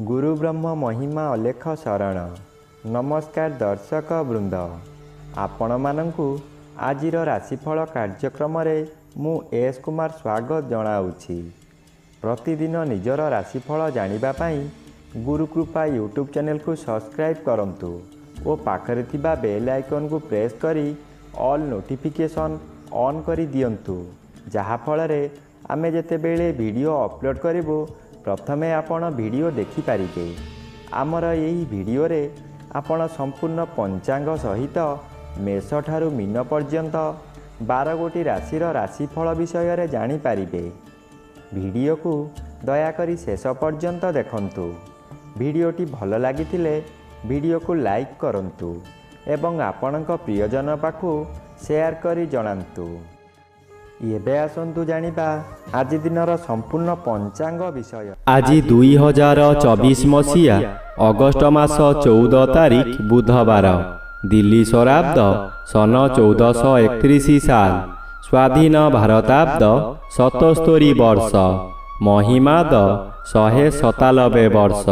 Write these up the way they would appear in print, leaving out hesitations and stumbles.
गुरु ब्रह्म महिमा अलेख शरण। नमस्कार दर्शक वृंद, आपण मानंकु आजिर राशिफल कार्यक्रम मु एस कुमार स्वागत जनाऊँगी। प्रतिदिन निजर राशिफल जानिबा पाई गुरुकृपा यूट्यूब चैनल को सब्सक्राइब करंतु और पाखरे थिबा बेल आइकन को प्रेस करी ऑल नोटिफिकेशन ऑन करी दियंतु, जहा फलरे आमे जेतेबेले वीडियो अपलोड करिवो प्रथमे आपण वीडियो देखि पारिबे। आमर एही वीडियो रे आपण संपूर्ण पंचांग सहित मेष ठारू मीन पर्यंत 12 गोटी राशिर राशिफल विषय रे जानि पारिबे। वीडियो को दयाकरी शेष पर्यंत देखंतु। वीडियोटी भल लागिथिले वीडियो को लाइक करंतु एवं आपणक प्रियजन पाखु शेयर करी जणांतु। एबे आसंतु जानिबा आज दिनर संपूर्ण पंचांग विषय। आज 2024 मसीहा अगस्ट मास 14 तारिख बुधवार, दिल्ली शराब्द सन 1431 साल, स्वाधीन भारताब्द 77 वर्ष, महिमाद 197 वर्ष।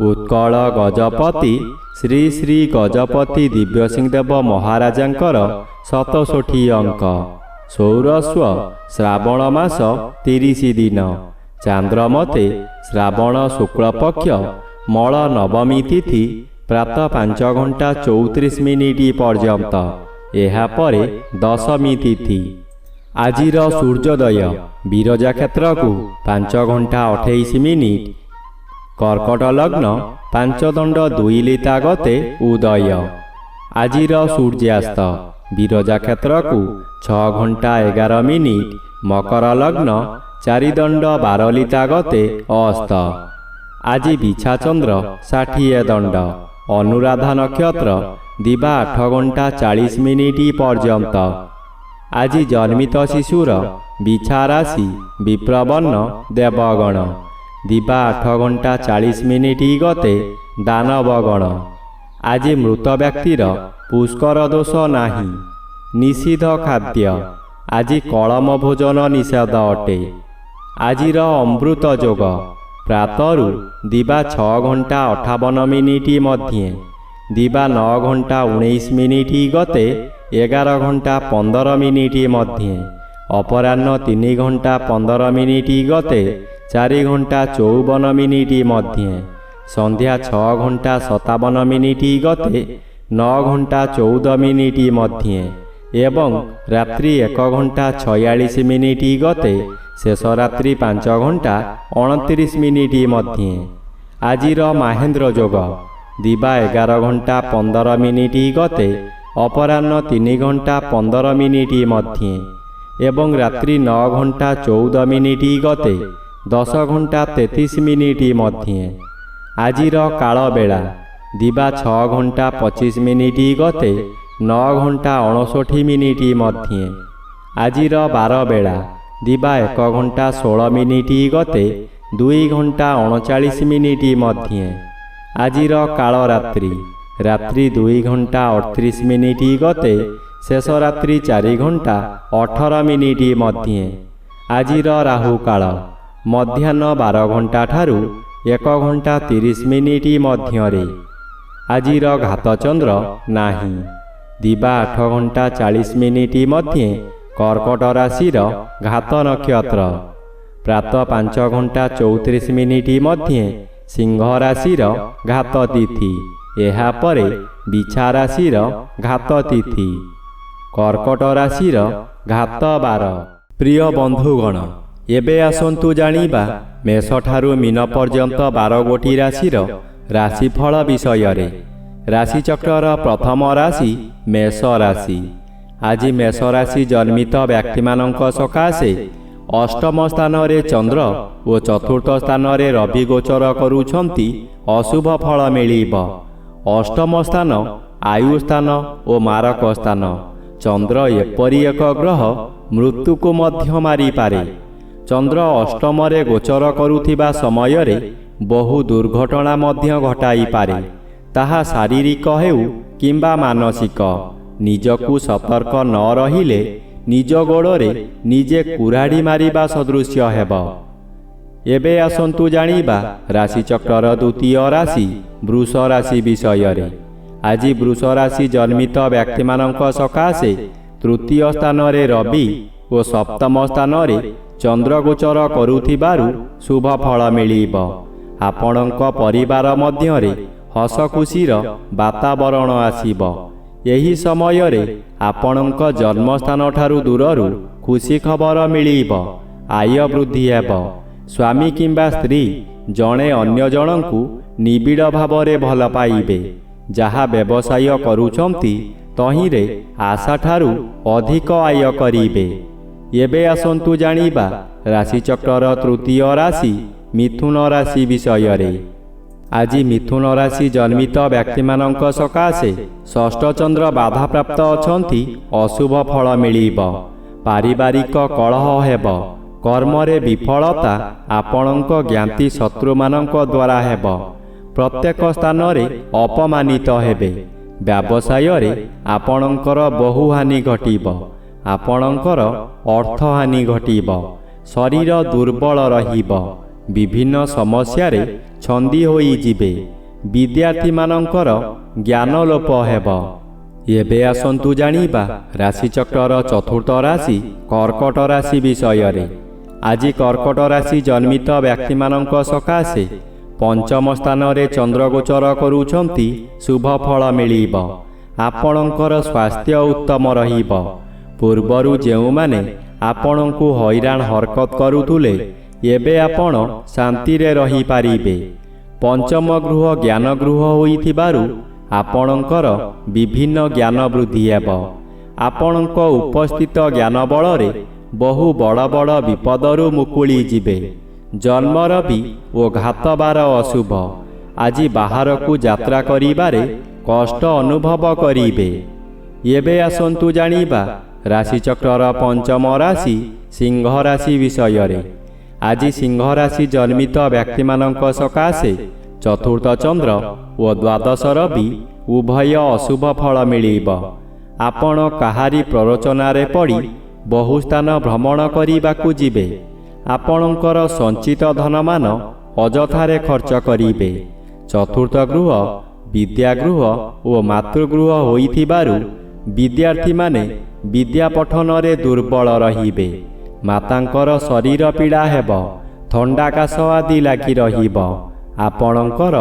उत्कल गजपति श्री श्री गजपति दिव्यसिंहदेव महाराजांकर 67 अंक। सौरस्व श्रावण मास 30 दिन, चांद्रमते श्रावण शुक्ल पक्ष मल नवमी तिथि प्रातः 5 घंटा 34 मिनिट पर्यंत, एहा परे दशमी तिथि। आजिर सूर्योदय विरजा क्षेत्र को 5 घंटा 28 मिनिट, कर्कट लग्न 5 दंड 2 लिता गते उदय। आजिर सूर्यास्त विरजा क्षेत्र को 6 घंटा 11 मिनिट, मकर लग्न 4 दंड 12 लिता गते अस्त। आज बिछा चंद्र 60 दंड, अनुराधा नक्षत्र दिबा 8 घंटा 40 मिनिट पर्यंत। आज जन्मित शिशुर बिछा राशि विप्रवर्ण देवगण, दिबा 8 घंटा 40 मिनिट गते दानवगण। आज मृत व्यक्तिर पुष्कर दोष नाही। निषिद्ध खाद्य आज कलम भोजन निषेध अटे। आजिर अमृत जोग प्रातरु दिबा 6 घंटा 58 मिनिट मध्ये, दिबा 9 घंटा 19 मिनिट गते 11 घंटा 15 मिनिट मध्ये, अपराह्न 3 घंटा 15 मिनिट गते 4 घंटा 54 मिनिट मध्ये, संध्या 6 घंटा 57 मिनिट गते 9 घंटा 14 मिनिट मध्ये एवं रात्रि 1 घंटा 46 मिनिट गते शेष रात्रि 5 घंटा 29 मिनिट मध्ये। आजिर महेंद्र जोग दिबा 11 घंटा 15 मिनिट गते अपराह्न 3 घंटा 15 मिनिट मध्ये एवं रात्रि 9 घंटा 14 मिनिट गते 10 घंटा 33 मिनिट मध्ये। आजिर काल बेला दिबा 6 घंटा 25 मिनिट गते 9 घंटा 59 मिनिट मध्ये। आजिर 12 बेला दिबा 1 घंटा 16 मिनिट गते 2 घंटा 39 मिनिट मध्ये। आजिर काल रात्रि रात्रि 2 घंटा 38 मिनिट गते शेष रात्रि 4 घंटा 18 मिनिट मध्ये। आजिर राहु काल मध्याह्न 12 घंटा ठारू 1 घंटा 30 मिनिट मध्यरे। आजिर घात चंद्र नाही। दिबा 8 घंटा 40 मिनिट मध्ये कर्कट राशिर घात नक्षत्र, प्रातः 5 घंटा 34 मिनिट मध्ये सिंह राशिर घात तिथि, एहा परे बिछा राशिर घात तिथि, कर्कट राशिर घात 12। प्रिय बंधुगण, एबे आसंतु जानिबा मेष ठारू मीन पर्यंत 12 गोटी राशिर राशिफल विषय रे। राशिचक्रर प्रथम राशि मेष राशि। आज मेष राशि जन्मित व्यक्ति मानक सकाशे अष्टम स्थान रे चंद्र और चतुर्थ स्थान रे रवि गोचर करुछंती अशुभ फल मिलिब। अष्टम स्थान आयु स्थान और मारक स्थान। चंद्र एपरी एक ग्रह मृत्यु को मध्य मारी पारे। चंद्र अष्टम रे गोचर करुथिबा समय रे बहु दुर्घटना मध्य घटाई पारे, ताहा शारीरिक हेउ किंबा मानसिक। निजकु सतर्क न रहिले निज गोड़े निजे कुराड़ी मारिबा सदृश्य हेब। ଏବେ ଆସନ୍ତୁ ଜାଣିବା ରାଶିଚକ୍ରର ଦ୍ୱିତୀୟ ରାଶି ବୃଷ ରାଶି ବିଷୟରେ। ଆଜି ବୃଷ ରାଶି ଜନ୍ମିତ ବ୍ୟକ୍ତିମାନଙ୍କ ସକାଶେ ତୃତୀୟ ସ୍ଥାନରେ ରବି ଓ ସପ୍ତମ ସ୍ଥାନରେ ଚନ୍ଦ୍ର ଗୋଚର କରୁଥିବାରୁ ଶୁଭ ଫଳ ମିଳିବ। ଆପଣଙ୍କ ପରିବାର ମଧ୍ୟରେ ହସ ଖୁସିର ବାତାବରଣ ଆସିବ। ଏହି ସମୟରେ ଆପଣଙ୍କ ଜନ୍ମସ୍ଥାନଠାରୁ ଦୂରରୁ ଖୁସି ଖବର ମିଳିବ। ଆୟ ବୃଦ୍ଧି ହେବ। ସ୍ୱାମୀ କିମ୍ବା ସ୍ତ୍ରୀ ଜଣେ ଅନ୍ୟ ଜଣଙ୍କୁ ନିବିଡ଼ ଭାବରେ ଭଲ ପାଇବେ। ଯାହା ବ୍ୟବସାୟ କରୁଛନ୍ତି ତହିଁରେ ଆଶାଠାରୁ ଅଧିକ ଆୟ କରିବେ। ଏବେ ଆସନ୍ତୁ ଜାଣିବା ରାଶିଚକ୍ରର ତୃତୀୟ ରାଶି ମିଥୁନ ରାଶି ବିଷୟରେ। ଆଜି ମିଥୁନ ରାଶି ଜନ୍ମିତ ବ୍ୟକ୍ତିମାନଙ୍କ ସକାଶେ ଷଷ୍ଠ ଚନ୍ଦ୍ର ବାଧାପ୍ରାପ୍ତ ଅଛନ୍ତି। ଅଶୁଭ ଫଳ ମିଳିବ। ପାରିବାରିକ କଳହ ହେବ। କର୍ମରେ ବିଫଳତା ଆପଣଙ୍କ ଜ୍ଞାତି ଶତ୍ରୁମାନଙ୍କ ଦ୍ୱାରା ହେବ। ପ୍ରତ୍ୟେକ ସ୍ଥାନରେ ଅପମାନିତ ହେବେ। ବ୍ୟବସାୟରେ ଆପଣଙ୍କର ବହୁ ହାନି ଘଟିବ। ଆପଣଙ୍କର ଅର୍ଥହାନି ଘଟିବ। ଶରୀର ଦୁର୍ବଳ ରହିବ। ବିଭିନ୍ନ ସମସ୍ୟାରେ ଛନ୍ଦି ହୋଇଯିବେ। ବିଦ୍ୟାର୍ଥୀମାନଙ୍କର ଜ୍ଞାନ ଲୋପ ହେବ। ଏବେ ଆସନ୍ତୁ ଜାଣିବା ରାଶିଚକ୍ରର ଚତୁର୍ଥ ରାଶି କର୍କଟ ରାଶି ବିଷୟରେ। ଆଜି କର୍କଟ ରାଶି ଜନ୍ମିତ ବ୍ୟକ୍ତିମାନଙ୍କ ସକାଶେ ପଞ୍ଚମ ସ୍ଥାନରେ ଚନ୍ଦ୍ରଗୋଚର କରୁଛନ୍ତି। ଶୁଭ ଫଳ ମିଳିବ। ଆପଣଙ୍କର ସ୍ୱାସ୍ଥ୍ୟ ଉତ୍ତମ ରହିବ। ପୂର୍ବରୁ ଯେଉଁମାନେ ଆପଣଙ୍କୁ ହଇରାଣ ହରକତ କରୁଥିଲେ ଏବେ ଆପଣ ଶାନ୍ତିରେ ରହିପାରିବେ। ପଞ୍ଚମ ଗୃହ ଜ୍ଞାନ ଗୃହ ହୋଇଥିବାରୁ ଆପଣଙ୍କର ବିଭିନ୍ନ ଜ୍ଞାନ ବୃଦ୍ଧି ହେବ। ଆପଣଙ୍କ ଉପସ୍ଥିତ ଜ୍ଞାନ ବଳରେ ବହୁ ବଡ଼ ବଡ଼ ବିପଦରୁ ମୁକୁଳି ଯିବେ। ଜନ୍ମର ବି ଓ ଘାତବାର ଅଶୁଭ। ଆଜି ବାହାରକୁ ଯାତ୍ରା କରିବାରେ କଷ୍ଟ ଅନୁଭବ କରିବେ। ଏବେ ଆସନ୍ତୁ ଜାଣିବା ରାଶିଚକ୍ରର ପଞ୍ଚମ ରାଶି ସିଂହ ରାଶି ବିଷୟରେ। ଆଜି ସିଂହ ରାଶି ଜନ୍ମିତ ବ୍ୟକ୍ତିମାନଙ୍କ ସକାଶେ ଚତୁର୍ଥ ଚନ୍ଦ୍ର ଓ ଦ୍ୱାଦଶ ରବି ଉଭୟ ଅଶୁଭ ଫଳ ମିଳିବ। ଆପଣ କାହାରି ପ୍ରରୋଚନାରେ ପଡ଼ି ବହୁ ସ୍ଥାନ ଭ୍ରମଣ କରିବାକୁ ଯିବେ। ଆପଣଙ୍କର ସଞ୍ଚିତ ଧନମାନ ଅଯଥାରେ ଖର୍ଚ୍ଚ କରିବେ। ଚତୁର୍ଥ ଗୃହ ବିଦ୍ୟାଗୃହ ଓ ମାତୃଗୃହ ହୋଇଥିବାରୁ ବିଦ୍ୟାର୍ଥୀମାନେ ବିଦ୍ୟା ପଠନରେ ଦୁର୍ବଳ ରହିବେ। ମାତାଙ୍କର ଶରୀର ପୀଡ଼ା ହେବ। ଥଣ୍ଡା କାଶ ଆଦି ଲାଗି ରହିବ। ଆପଣଙ୍କର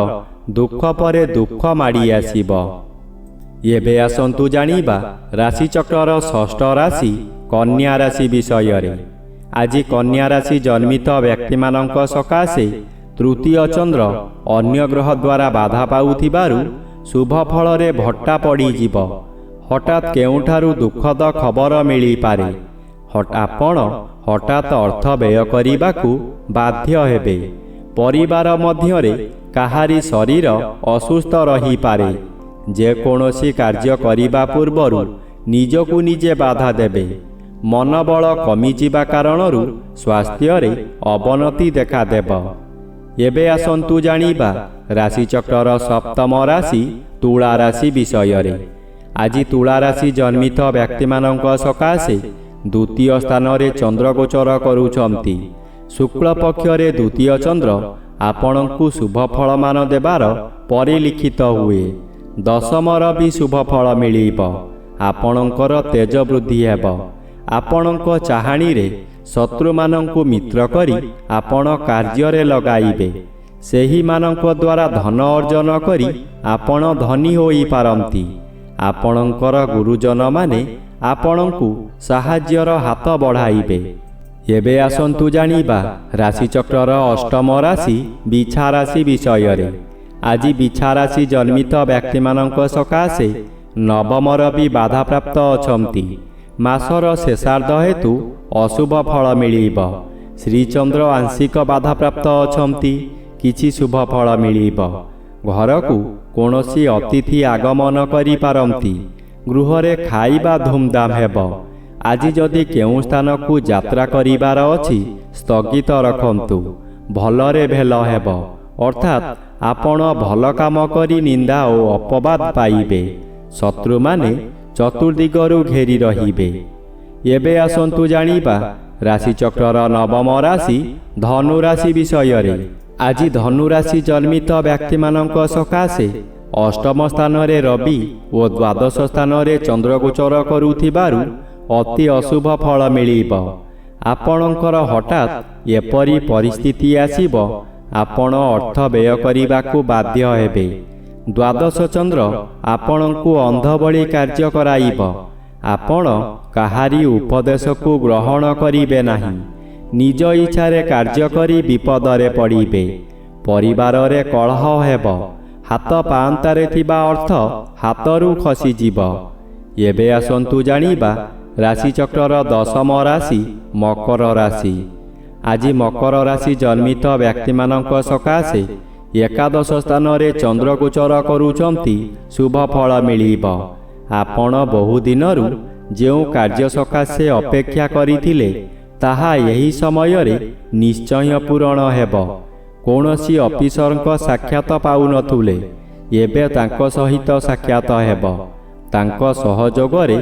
ଦୁଃଖ ପରେ ଦୁଃଖ ମାଡ଼ି ଆସିବ। ଏବେ ଆସନ୍ତୁ ଜାଣିବା ରାଶିଚକ୍ରର ଷଷ୍ଠ ରାଶି କନ୍ୟା ରାଶି ବିଷୟରେ। ଆଜି କନ୍ୟା ରାଶି ଜନ୍ମିତ ବ୍ୟକ୍ତିମାନଙ୍କ ସକାଶେ ତୃତୀୟ ଚନ୍ଦ୍ର ଅନ୍ୟ ଗ୍ରହ ଦ୍ୱାରା ବାଧା ପାଉଥିବାରୁ ଶୁଭ ଫଳରେ ଭଟ୍ଟା ପଡ଼ିଯିବ। ହଠାତ୍ କେଉଁଠାରୁ ଦୁଃଖଦ ଖବର ମିଳିପାରେ। ଆପଣ ହଠାତ୍ ଅର୍ଥ ବ୍ୟୟ କରିବାକୁ ବାଧ୍ୟ ହେବେ। ପରିବାର ମଧ୍ୟରେ କାହାରି ଶରୀର ଅସୁସ୍ଥ ରହିପାରେ। ଯେକୌଣସି କାର୍ଯ୍ୟ କରିବା ପୂର୍ବରୁ ନିଜକୁ ନିଜେ ବାଧା ଦେବେ। ମନୋବଳ କମିଯିବା କାରଣରୁ ସ୍ୱାସ୍ଥ୍ୟରେ ଅବନତି ଦେଖାଦେବ। ଏବେ ଆସନ୍ତୁ ଜାଣିବା ରାଶିଚକ୍ରର ସପ୍ତମ ରାଶି ତୁଳା ରାଶି ବିଷୟରେ। ଆଜି ତୁଳା ରାଶି ଜନ୍ମିତ ବ୍ୟକ୍ତିମାନଙ୍କ ସକାଶେ ଦ୍ୱିତୀୟ ସ୍ଥାନରେ ଚନ୍ଦ୍ରଗୋଚର କରୁଛନ୍ତି। ଶୁକ୍ଳ ପକ୍ଷରେ ଦ୍ୱିତୀୟ ଚନ୍ଦ୍ର ଆପଣଙ୍କୁ ଶୁଭ ଫଳମାନ ଦେବାର ପରିଲିଖିତ ହୁଏ। ଦଶମର ବି ଶୁଭ ଫଳ ମିଳିବ। ଆପଣଙ୍କର ତେଜ ବୃଦ୍ଧି ହେବ। ଆପଣଙ୍କ ଚାହାଣୀରେ ଶତ୍ରୁମାନଙ୍କୁ ମିତ୍ର କରି ଆପଣ କାର୍ଯ୍ୟରେ ଲଗାଇବେ। ସେହିମାନଙ୍କ ଦ୍ୱାରା ଧନ ଅର୍ଜନ କରି ଆପଣ ଧନୀ ହୋଇପାରନ୍ତି। ଆପଣଙ୍କର ଗୁରୁଜନମାନେ ଆପଣଙ୍କୁ ସାହାଯ୍ୟର ହାତ ବଢ଼ାଇବେ। ଏବେ ଆସନ୍ତୁ ଜାଣିବା ରାଶିଚକ୍ରର ଅଷ୍ଟମ ରାଶି ବିଛା ରାଶି ବିଷୟରେ। ଆଜି ବିଛା ରାଶି ଜନ୍ମିତ ବ୍ୟକ୍ତିମାନଙ୍କ ସକାଶେ ନବମର ବି ବାଧାପ୍ରାପ୍ତ ଅଛନ୍ତି। ମାସର ଶେଷାର୍ଦ୍ଧ ହେତୁ ଅଶୁଭ ଫଳ ମିଳିବ। ଶ୍ରୀଚନ୍ଦ୍ର ଆଂଶିକ ବାଧାପ୍ରାପ୍ତ ଅଛନ୍ତି। କିଛି ଶୁଭ ଫଳ ମିଳିବ। ଘରକୁ କୌଣସି ଅତିଥି ଆଗମନ କରିପାରନ୍ତି। ଗୃହରେ ଖାଇବା ଧୁମଧାମ ହେବ। ଆଜି ଯଦି କେଉଁ ସ୍ଥାନକୁ ଯାତ୍ରା କରିବାର ଅଛି ସ୍ଥଗିତ ରଖନ୍ତୁ। ଭଲରେ ଭେଲ ହେବ। ଅର୍ଥାତ୍ ଆପଣ ଭଲ କାମ କରି ନିନ୍ଦା ଓ ଅପବାଦ ପାଇବେ। ଶତ୍ରୁମାନେ ଚତୁର୍ଦିଗରୁ ଘେରି ରହିବେ। ଏବେ ଆସନ୍ତୁ ଜାଣିବା ରାଶିଚକ୍ରର ନବମ ରାଶି ଧନୁ ରାଶି ବିଷୟରେ। ଆଜି ଧନୁ ରାଶି ଜନ୍ମିତ ବ୍ୟକ୍ତିମାନଙ୍କ ସକାଶେ ଅଷ୍ଟମ ସ୍ଥାନରେ ରବି ଓ ଦ୍ୱାଦଶ ସ୍ଥାନରେ ଚନ୍ଦ୍ର ଗୋଚର କରୁଥିବାରୁ ଅତି ଅଶୁଭ ଫଳ ମିଳିବ। ଆପଣଙ୍କର ହଠାତ୍ ଏପରି ପରିସ୍ଥିତି ଆସିବ, ଆପଣ ଅର୍ଥ ବ୍ୟୟ କରିବାକୁ ବାଧ୍ୟ ହେବେ। ଦ୍ୱାଦଶ ଚନ୍ଦ୍ର ଆପଣଙ୍କୁ ଅନ୍ଧ ଭଳି କାର୍ଯ୍ୟ କରାଇବ। ଆପଣ କାହାରି ଉପଦେଶକୁ ଗ୍ରହଣ କରିବେ ନାହିଁ। ନିଜ ଇଚ୍ଛାରେ କାର୍ଯ୍ୟ କରି ବିପଦରେ ପଡ଼ିବେ। ପରିବାରରେ କଳହ ହେବ। ହାତ ପାଆନ୍ତାରେ ଥିବା ଅର୍ଥ ହାତରୁ ଖସିଯିବ। ଏବେ ଆସନ୍ତୁ ଜାଣିବା ରାଶିଚକ୍ରର ଦଶମ ରାଶି ମକର ରାଶି। ଆଜି ମକର ରାଶି ଜନ୍ମିତ ବ୍ୟକ୍ତିମାନଙ୍କ ସକାଶେ ଏକାଦଶ ସ୍ଥାନରେ ଚନ୍ଦ୍ର ଗୋଚର କରୁଛନ୍ତି, ଶୁଭ ଫଳ ମିଳିବ। ଆପଣ ବହୁ ଦିନରୁ ଯେଉଁ କାର୍ଯ୍ୟ ସକାଶେ ଅପେକ୍ଷା କରିଥିଲେ ତାହା ଏହି ସମୟରେ ନିଶ୍ଚୟ ପୂରଣ ହେବ। କୌଣସି ଅଫିସରଙ୍କ ସାକ୍ଷାତ ପାଉନଥିଲେ, ଏବେ ତାଙ୍କ ସହିତ ସାକ୍ଷାତ ହେବ। ତାଙ୍କ ସହଯୋଗରେ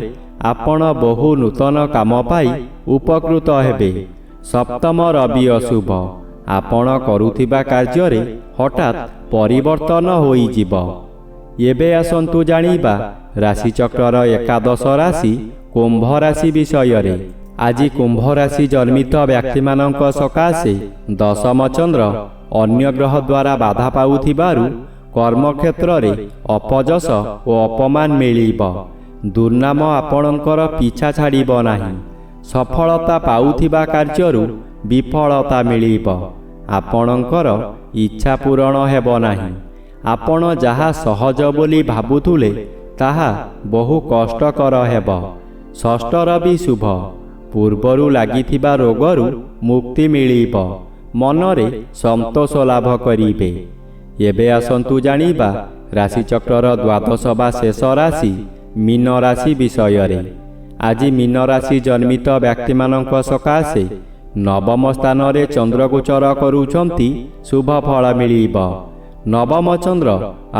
ଆପଣ ବହୁ ନୂତନ କାମ ପାଇ ଉପକୃତ ହେବେ। ସପ୍ତମ ରବି ଅଶୁଭ। ଆପଣ କରୁଥିବା କାର୍ଯ୍ୟରେ ହଠାତ୍ ପରିବର୍ତ୍ତନ ହୋଇଯିବ। ଏବେ ଆସନ୍ତୁ ଜାଣିବା ରାଶିଚକ୍ରର ଏକାଦଶ ରାଶି କୁମ୍ଭ ରାଶି ବିଷୟରେ। ଆଜି କୁମ୍ଭ ରାଶି ଜନ୍ମିତ ବ୍ୟକ୍ତିମାନଙ୍କ ସକାଶେ ଦଶମ ଚନ୍ଦ୍ର ଅନ୍ୟ ଗ୍ରହ ଦ୍ୱାରା ବାଧା ପାଉଥିବାରୁ କର୍ମକ୍ଷେତ୍ରରେ ଅପଯଶ ଓ ଅପମାନ ମିଳିବ। ଦୁର୍ନାମ ଆପଣଙ୍କର ପିଛା ଛାଡ଼ିବ ନାହିଁ। ସଫଳତା ପାଉଥିବା କାର୍ଯ୍ୟରୁ ବିଫଳତା ମିଳିବ। ଆପଣଙ୍କର ଇଚ୍ଛା ପୂରଣ ହେବ ନାହିଁ। ଆପଣ ଯାହା ସହଜ ବୋଲି ଭାବୁଥିଲେ ତାହା ବହୁ କଷ୍ଟକର ହେବ। ଷଷ୍ଠ ରବି ଶୁଭ। ପୂର୍ବରୁ ଲାଗିଥିବା ରୋଗରୁ ମୁକ୍ତି ମିଳିବ। ମନରେ ସନ୍ତୋଷ ଲାଭ କରିବେ। ଏବେ ଆସନ୍ତୁ ଜାଣିବା ରାଶିଚକ୍ରର ଦ୍ୱାଦଶ ବା ଶେଷ ରାଶି ମୀନ ରାଶି ବିଷୟରେ। ଆଜି ମୀନ ରାଶି ଜନ୍ମିତ ବ୍ୟକ୍ତିମାନଙ୍କ ସକାଶେ ନବମ ସ୍ଥାନରେ ଚନ୍ଦ୍ର ଗୋଚର କରୁଛନ୍ତି, ଶୁଭ ଫଳ ମିଳିବ। ନବମ ଚନ୍ଦ୍ର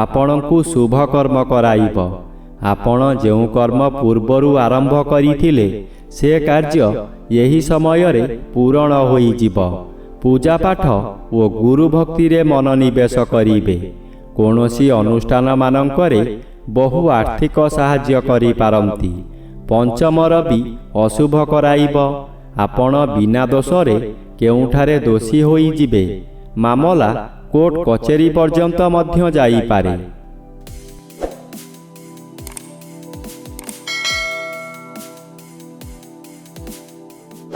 ଆପଣଙ୍କୁ ଶୁଭ କର୍ମ କରାଇବ। ଆପଣ ଯେଉଁ କର୍ମ ପୂର୍ବରୁ ଆରମ୍ଭ କରିଥିଲେ ସେ କାର୍ଯ୍ୟ ଏହି ସମୟରେ ପୂରଣ ହୋଇଯିବ। ପୂଜାପାଠ ଓ ଗୁରୁ ଭକ୍ତିରେ ମନୋନିବେଶ କରିବେ। କୌଣସି ଅନୁଷ୍ଠାନମାନଙ୍କରେ ବହୁ ଆର୍ଥିକ ସାହାଯ୍ୟ କରିପାରନ୍ତି। ପଞ୍ଚମ ରବି ଅଶୁଭ କରାଇବ। ଆପଣ ବିନା ଦୋଷରେ କେଉଁଠାରେ ଦୋଷୀ ହୋଇଯିବେ। ମାମଲା କୋର୍ଟ କଚେରୀ ପର୍ଯ୍ୟନ୍ତ ମଧ୍ୟ ଯାଇପାରେ।